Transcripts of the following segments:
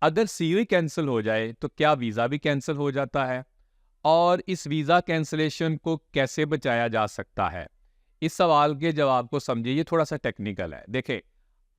अगर COE cancel हो जाए तो क्या वीज़ा भी कैंसिल हो जाता है? और इस वीज़ा कैंसलेशन को कैसे बचाया जा सकता है? इस सवाल के जवाब को समझिए, ये थोड़ा सा टेक्निकल है। देखिए,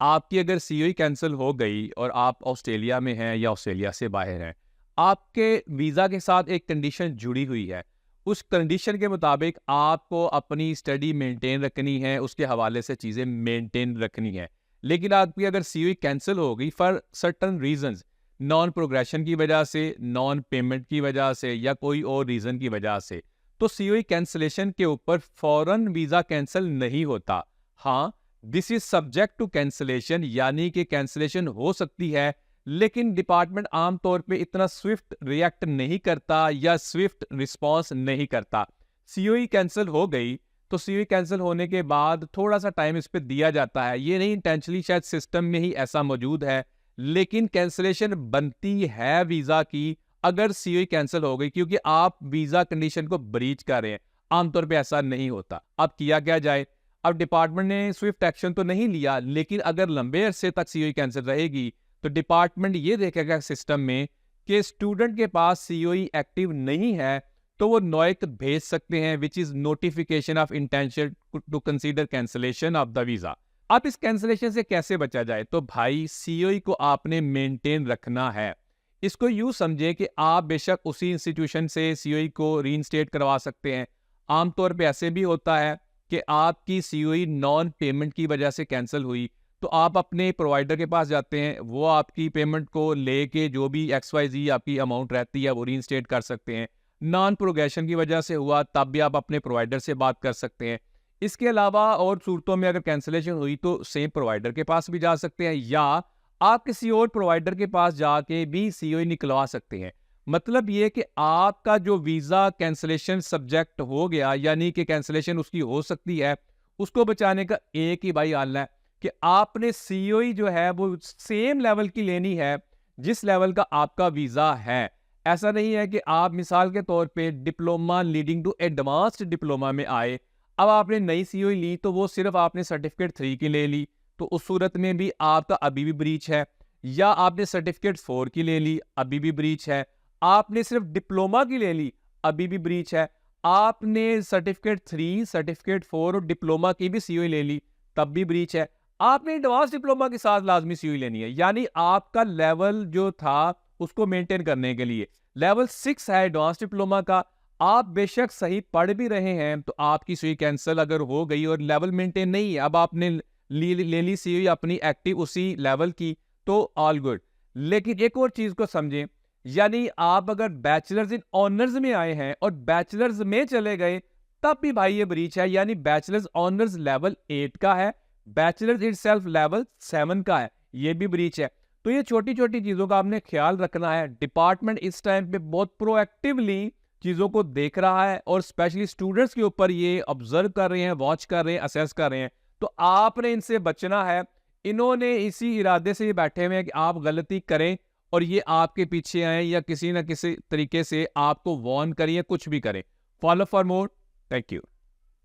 आपकी अगर सीओई कैंसिल हो गई और आप ऑस्ट्रेलिया में हैं या ऑस्ट्रेलिया से बाहर हैं, आपके वीज़ा के साथ एक कंडीशन जुड़ी हुई है। उस कंडीशन के मुताबिक आपको अपनी स्टडी मेंटेन रखनी है, उसके हवाले से चीज़ें मेंटेन रखनी है। लेकिन आपकी अगर सीओई कैंसिल हो गई for certain reasons, non progression की वजह से, नॉन पेमेंट की वजह से या कोई और रीज़न की वजह से, तो सीओई कैंसलेशन के ऊपर फौरन वीज़ा कैंसिल नहीं होता। हाँ, this is subject to cancellation, यानी कि कैंसलेशन हो सकती है, लेकिन डिपार्टमेंट आमतौर पे इतना स्विफ्ट रिएक्ट नहीं करता या स्विफ्ट रिस्पॉन्स नहीं करता। सीओई कैंसिल हो गई तो सीओई कैंसिल होने के बाद थोड़ा सा टाइम इस पे दिया जाता है। ये नहीं इंटेंशनली, शायद सिस्टम में ही ऐसा मौजूद है, लेकिन कैंसलेशन बनती है वीजा की अगर सीओई कैंसिल हो गई, क्योंकि आप वीजा कंडीशन को ब्रीच कर रहे हैं। आमतौर पे ऐसा नहीं होता। अब किया क्या जाए? अब डिपार्टमेंट ने स्विफ्ट एक्शन तो नहीं लिया, लेकिन अगर लंबे अरसे तक सीओई कैंसिल रहेगी तो डिपार्टमेंट ये देखेगा सिस्टम में कि स्टूडेंट के पास सीओई एक्टिव नहीं है, तो वो नोएक भेज सकते हैं, which is notification of intention to consider cancellation of the visa. अब इस कैंसिलेशन से कैसे बचा जाए? तो भाई, सीओई को आपने मेंटेन रखना है। इसको यूं समझे कि आप बेशक उसी इंस्टीट्यूशन से सीओई को रीइंस्टेट करवा सकते हैं। आमतौर पे ऐसे भी होता है कि आपकी सीओई नॉन पेमेंट की वजह से कैंसिल हुई, तो आप अपने प्रोवाइडर के पास जाते हैं, वो आपकी पेमेंट को लेके जो भी XYZ आपकी अमाउंट रहती है वो रीइंस्टेट कर सकते हैं। नॉन प्रोग्रेशन की वजह से हुआ तब भी आप अपने प्रोवाइडर से बात कर सकते हैं। इसके अलावा और सूरतों में अगर कैंसिलेशन हुई तो सेम प्रोवाइडर के पास भी जा सकते हैं, या आप किसी और प्रोवाइडर के पास जाके भी सीओई निकलवा सकते हैं। मतलब ये कि आपका जो वीजा कैंसिलेशन सब्जेक्ट हो गया, यानी कि कैंसिलेशन उसकी हो सकती है, उसको बचाने का एक ही भाई हल है कि आपने सीओई जो है वो सेम लेवल की लेनी है जिस लेवल का आपका वीजा है। ऐसा नहीं है कि आप मिसाल के तौर पे diploma leading to advanced diploma में आए, अब आपने नई सीओई ली तो वो सिर्फ आपने सर्टिफिकेट 3 की ले ली, तो उस सूरत में भी आपका अभी भी ब्रीच है। या आपने सर्टिफिकेट 4 की ले ली, अभी भी ब्रीच है। आपने सिर्फ डिप्लोमा की ले ली, अभी भी ब्रीच है। आपने सर्टिफिकेट 3, सर्टिफिकेट 4 और डिप्लोमा की भी सीओई ले ली, तब भी ब्रीच है। आपने एडवांस डिप्लोमा के साथ लाजमी सीओई लेनी है, यानी आपका लेवल जो था उसको मेंटेन करने के लिए लेवल 6 है एडवांस डिप्लोमा का। आप बेशक सही पढ़ भी रहे हैं तो आपकी सीओई कैंसिल अगर हो गई और लेवल मेंटेन नहीं है, अब आपने ले ली सीओई अपनी एक्टिव उसी लेवल की, तो ऑल गुड। लेकिन एक और चीज को समझें, यानी आप अगर बैचलर्स इन ऑनर्स में आए हैं और बैचलर्स में चले गए, तब भी भाई ये ब्रीच है। यानी बैचलर्स ऑनर्स लेवल 8 का है, बैचलर्स इटसेल्फ लेवल 7 का है, ये भी ब्रीच है। तो ये छोटी छोटी चीजों का आपने ख्याल रखना है। डिपार्टमेंट इस टाइम पे बहुत प्रोएक्टिवली चीजों को देख रहा है और स्पेशली स्टूडेंट्स के ऊपर ये ऑब्जर्व कर रहे हैं, वॉच कर रहे हैं, असेस कर रहे हैं। तो आपने इनसे बचना है। इन्होंने इसी इरादे से बैठे हुए हैं कि आप गलती करें और ये आपके पीछे आए या किसी ना किसी तरीके से आपको वार्न करें, कुछ भी करें। Follow for more. Thank you.